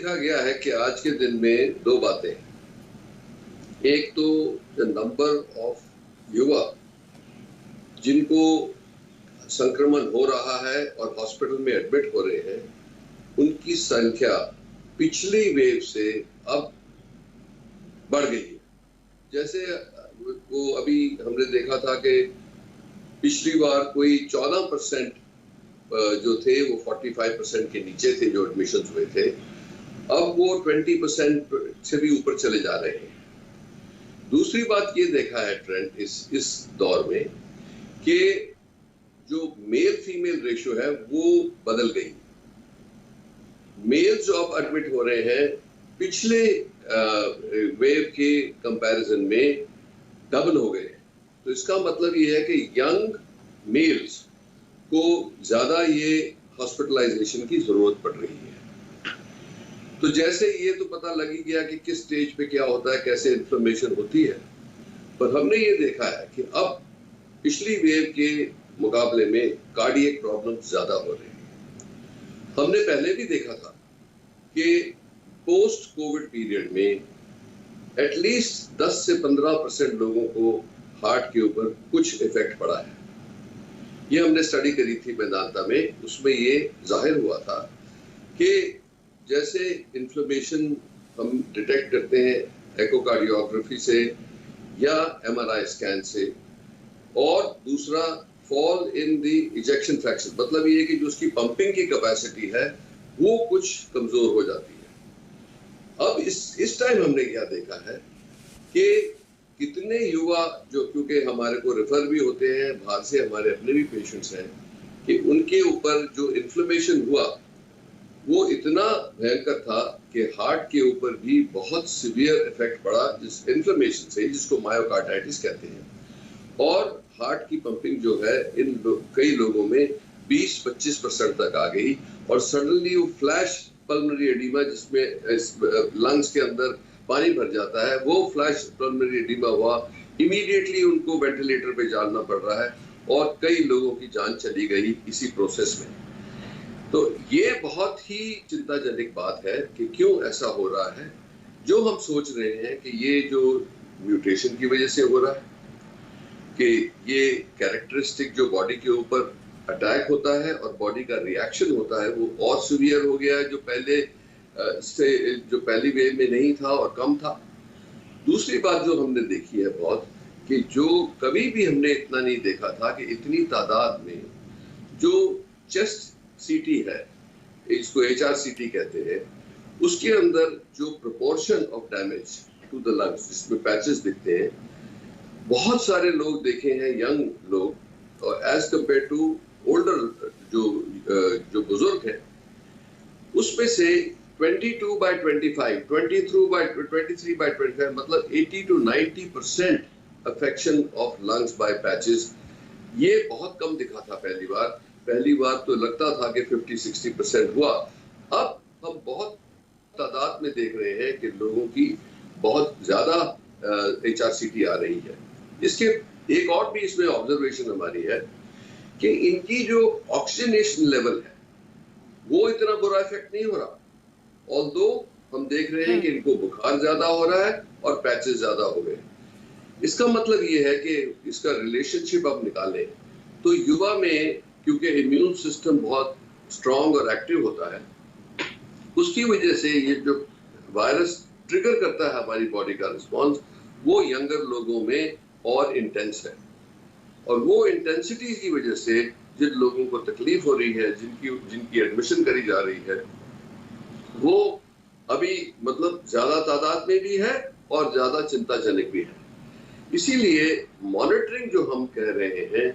देखा गया है कि आज के दिन में दो बातें, एक तो द नंबर ऑफ युवा जिनको संक्रमण हो रहा है और हॉस्पिटल में एडमिट हो रहे हैं, उनकी संख्या पिछली वेव से अब बढ़ गई है। जैसे वो अभी हमने देखा था कि पिछली बार कोई 14% जो थे वो 45% के नीचे थे जो एडमिशन हुए थे, अब वो 20% से भी ऊपर चले जा रहे हैं। दूसरी बात ये देखा है ट्रेंड इस दौर में कि जो मेल फीमेल रेशियो है वो बदल गई। मेल जो अब एडमिट हो रहे हैं पिछले वेव के कंपैरिजन में डबल हो गए। तो इसका मतलब ये है कि यंग मेल्स को ज्यादा ये हॉस्पिटलाइजेशन की जरूरत पड़ रही है। तो जैसे ये तो पता लग ही गया कि किस स्टेज पे क्या होता है, कैसे इन्फ्लेमेशन होती है, पर हमने ये देखा है कि अब पिछली वेव के मुकाबले में कार्डियक प्रॉब्लम ज्यादा हो रही है। हमने पहले भी देखा था कि पोस्ट कोविड पीरियड में एटलीस्ट 10 से 15% लोगों को हार्ट के ऊपर कुछ इफेक्ट पड़ा है। ये हमने स्टडी करी थी वेदांता में, उसमें ये जाहिर हुआ था कि जैसे इन्फ्लेमेशन हम डिटेक्ट करते हैं एकोकार्डियोग्राफी से या एमआरआई स्कैन से, और दूसरा fall in the ejection fraction, मतलब ये कि जो उसकी पंपिंग की कैपेसिटी है वो कुछ कमजोर हो जाती है। अब इस टाइम हमने क्या देखा है कि कितने युवा जो, क्योंकि हमारे को रेफर भी होते हैं बाहर से, हमारे अपने भी पेशेंट्स हैं, कि उनके ऊपर जो इन्फ्लेमेशन हुआ वो इतना भयंकर था कि हार्ट के ऊपर भी बहुत सीवियर इफेक्ट पड़ा इस इन्फ्लेमेशन से, जिसको मायोकार्डाइटिस कहते हैं। और हार्ट की पंपिंग जो है कई लोगों में 20-25% तक आ गई, और सडनली वो फ्लैश पल्मोनरी एडीमा, जिसमें लंग्स के अंदर पानी भर जाता है, वो फ्लैश पल्मोनरी एडीमा हुआ। इमीडिएटली उनको वेंटिलेटर पे जाना पड़ रहा है और कई लोगों की जान चली गई इसी प्रोसेस में। तो ये बहुत ही चिंताजनक बात है कि क्यों ऐसा हो रहा है। जो हम सोच रहे हैं कि ये जो म्यूटेशन की वजह से हो रहा है, कि ये कैरेक्टरिस्टिक जो बॉडी के ऊपर अटैक होता है और बॉडी का रिएक्शन होता है वो और सीवियर हो गया है, जो पहली वेव में नहीं था और कम था। दूसरी बात जो हमने देखी है बहुत, कि जो कभी भी हमने इतना नहीं देखा था कि इतनी तादाद में जो चेस्ट सीटी है, इसको HRCT कहते हैं, उसके अंदर जो proportion of damage to the lungs, जिसमें पैचेस दिखते हैं, बहुत सारे लोग देखे हैं यंग लोग, और एज कंपेयर टू ओल्डर जो बुजुर्ग हैं, उसमें से 22/25, 23/25, मतलब 80 to 90% affection of lungs by patches, ये बहुत कम दिखा था पहली बार तो लगता था कि 50-60% हुआ। अब हम बहुत तादाद में देख रहे हैं कि लोगों की बहुत ज्यादा HRCT आ रही है। इसके एक और भी इसमें ऑब्जर्वेशन हमारी है कि इनकी जो ऑक्सीजनेशन लेवल है वो इतना बुरा इफेक्ट नहीं हो रहा, ऑल्दो हम देख रहे हैं कि इनको बुखार ज्यादा हो रहा है और पैचेस ज्यादा हो गए। इसका मतलब ये है कि इसका रिलेशनशिप अब निकालें तो युवा में, क्योंकि इम्यून सिस्टम बहुत स्ट्रांग और एक्टिव होता है, उसकी वजह से ये जो वायरस ट्रिगर करता है हमारी बॉडी का रिस्पॉन्स, वो यंगर लोगों में और इंटेंस है। और वो इंटेंसिटी की वजह से जिन लोगों को तकलीफ हो रही है, जिनकी एडमिशन करी जा रही है, वो अभी मतलब ज्यादा तादाद में भी है और ज्यादा चिंताजनक भी है। इसीलिए मॉनिटरिंग जो हम कह रहे हैं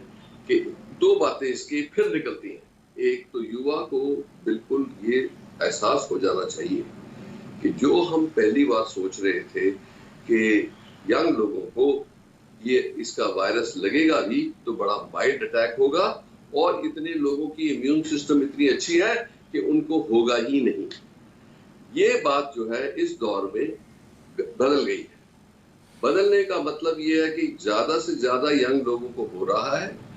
कि दो बातें इसकी फिर निकलती हैं। एक तो युवा को बिल्कुल ये एहसास हो जाना चाहिए कि जो हम पहली बार सोच रहे थे कि यंग लोगों को ये इसका वायरस लगेगा भी तो बड़ा माइल्ड अटैक होगा, और इतने लोगों की इम्यून सिस्टम इतनी अच्छी है कि उनको होगा ही नहीं। ये बात जो है इस दौर में बदल गई है। बदलने का मतलब ये है कि ज्यादा से ज्यादा यंग लोगों को हो रहा है,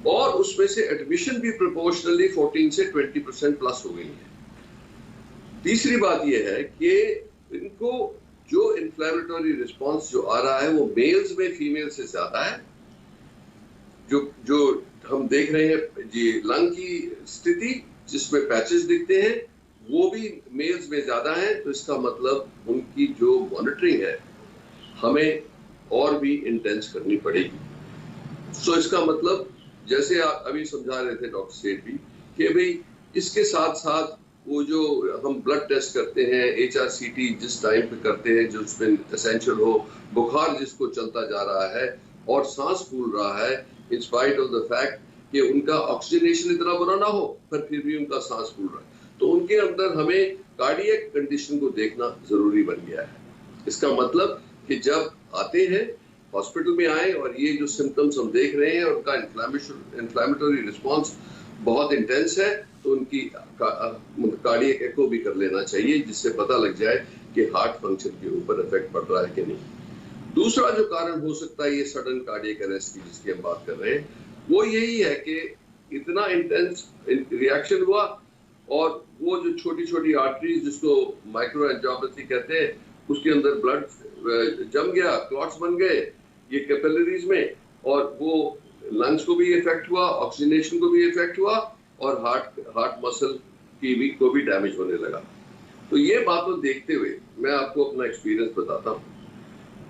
और उसमें से एडमिशन भी प्रोपोर्शनली 14 से 20% प्लस हो गई है। तीसरी बात यह है कि इनको जो इन्फ्लेमेटरी रिस्पॉन्स जो आ रहा है वो मेल्स में फीमेल से ज्यादा है। जो जो हम देख रहे हैं जी लंग की स्थिति जिसमें पैचेस दिखते हैं वो भी मेल्स में ज्यादा है, तो इसका मतलब उनकी जो मॉनिटरिंग है हमें और भी इंटेंस करनी पड़ेगी। सो इसका मतलब जैसे आप अभी समझा रहे थे डॉक्टर सेठ भी कि भाई इसके साथ साथ वो जो हम ब्लड टेस्ट करते हैं HRCT जिस टाइम पे करते हैं जो उसमें एसेंशियल हो, बुखार जिसको चलता जा रहा है और सांस फूल रहा है in spite of the fact कि उनका ऑक्सीजनेशन इतना बुरा ना हो पर फिर भी उनका सांस फूल रहा है, तो उनके अंदर हमें कार्डियक कंडीशन को देखना जरूरी बन गया है। इसका मतलब कि जब आते हैं हॉस्पिटल में आए और ये जो सिम्टम्स हम देख रहे हैं उनका इन्फ्लेमेटरी रिस्पॉन्स बहुत इंटेंस है, तो उनकी कार्डियक एको भी कर लेना चाहिए जिससे पता लग जाए कि हार्ट फंक्शन के ऊपर इफेक्ट पड़ रहा है कि नहीं। दूसरा जो कारण हो सकता है ये सडन कार्डियक अरेस्ट की जिसकी हम बात कर रहे हैं वो यही है कि इतना इंटेंस रिएक्शन हुआ और वो जो छोटी छोटी आर्टरीज जिसको माइक्रो एंजियोपैथी कहते हैं उसके अंदर ब्लड जम गया, क्लॉट्स बन गए ये कैपिलरीज में, और वो लंग्स को भी इफेक्ट हुआ, ऑक्सीजनेशन को भी इफेक्ट हुआ और हार्ट मसल को भी डैमेज होने लगा। तो ये बातों देखते हुए मैं आपको अपना एक्सपीरियंस बताता हूँ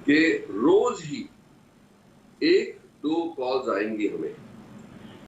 कि रोज ही 1-2 कॉल्स आएंगी हमें